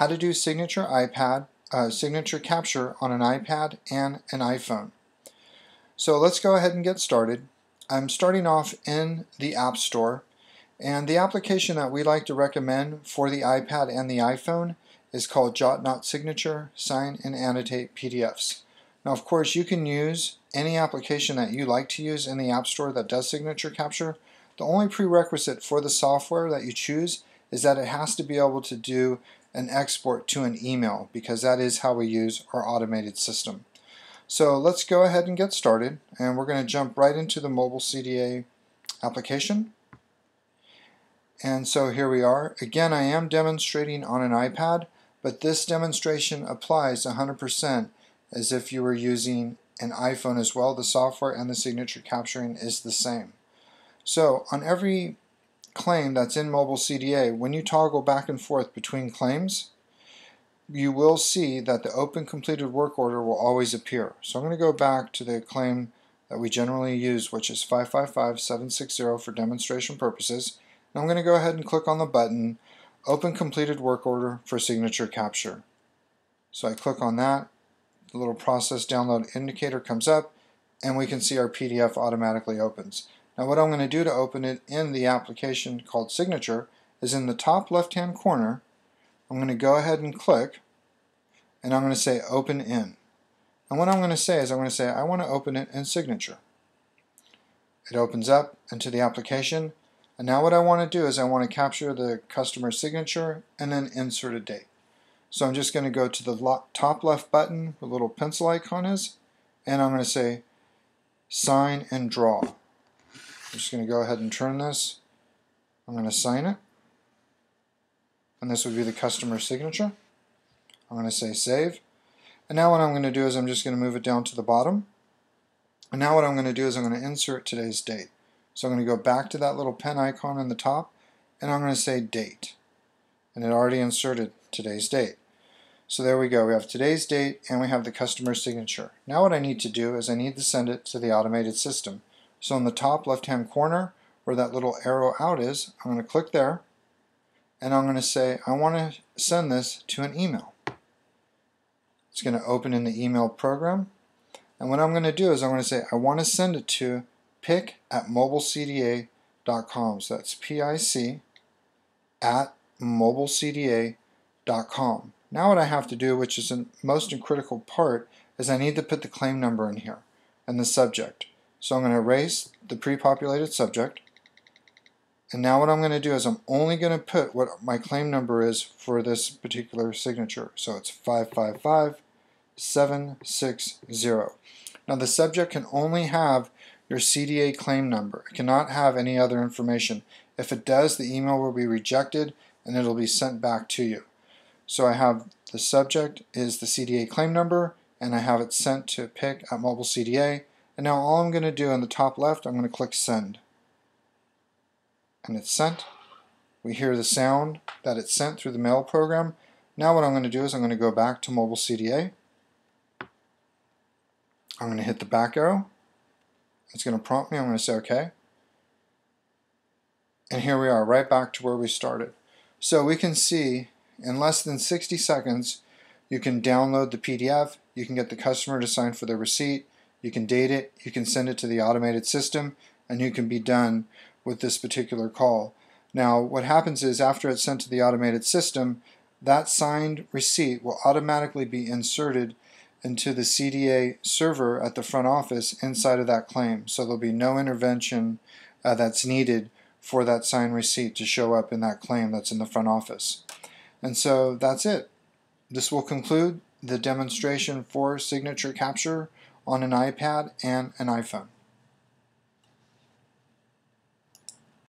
how to do signature capture on an iPad and an iPhone. So let's go ahead and get started. I'm starting off in the App Store, and the application that we like to recommend for the iPad and the iPhone is called Jot Signature Sign and Annotate PDFs. Now, of course, you can use any application that you like to use in the App Store that does signature capture. The only prerequisite for the software that you choose is that it has to be able to do an export to an email, because that is how we use our automated system. So let's go ahead and get started, and we're going to jump right into the MobileCDA application. And so here we are. Again, I am demonstrating on an iPad, but this demonstration applies 100% as if you were using an iPhone as well. The software and the signature capturing is the same. So on every claim that's in MobileCDA, when you toggle back and forth between claims, you will see that the open completed work order will always appear. So I'm going to go back to the claim that we generally use, which is 555760 for demonstration purposes. And I'm going to go ahead and click on the button Open Completed Work Order for Signature Capture. So I click on that, the little process download indicator comes up, and we can see our PDF automatically opens. Now what I'm going to do to open it in the application called Signature is in the top left hand corner, I'm going to go ahead and click, and I'm going to say Open In. And what I'm going to say is I want to open it in Signature. It opens up into the application, and now what I want to do is I want to capture the customer signature and then insert a date. So I'm just going to go to the top left button where the little pencil icon is, and I'm going to say Sign and Draw. I'm just going to go ahead and turn this. I'm going to sign it, and this would be the customer signature. I'm going to say Save. And now what I'm going to do is I'm just going to move it down to the bottom. And now what I'm going to do is I'm going to insert today's date. So I'm going to go back to that little pen icon in the top, and I'm going to say Date. And it already inserted today's date. So there we go. We have today's date and we have the customer signature. Now what I need to do is I need to send it to the automated system. So in the top left hand corner where that little arrow out is, I'm going to click there, and I'm going to say I want to send this to an email. It's going to open in the email program, and what I'm going to do is I'm going to say I want to send it to pic@mobilecda.com. So that's pic@mobilecda.com. Now what I have to do, which is the most critical part, is I need to put the claim number in here and the subject. So I'm going to erase the pre-populated subject, and now what I'm going to do is I'm only going to put what my claim number is for this particular signature. So it's 555760. Now the subject can only have your CDA claim number. It cannot have any other information. If it does, the email will be rejected and it'll be sent back to you. So I have the subject is the CDA claim number, and I have it sent to pic@mobilecda. And now all I'm going to do in the top left, I'm going to click Send. And it's sent. We hear the sound that it's sent through the mail program. Now what I'm going to do is I'm going to go back to MobileCDA. I'm going to hit the back arrow. It's going to prompt me. I'm going to say OK. And here we are, right back to where we started. So we can see in less than 60 seconds you can download the PDF, you can get the customer to sign for their receipt, you can date it, you can send it to the automated system, and you can be done with this particular call. Now what happens is after it's sent to the automated system, that signed receipt will automatically be inserted into the CDA server at the front office inside of that claim. So there'll be no intervention that's needed for that signed receipt to show up in that claim that's in the front office. And so that's it. This will conclude the demonstration for signature capture on an iPad and an iPhone.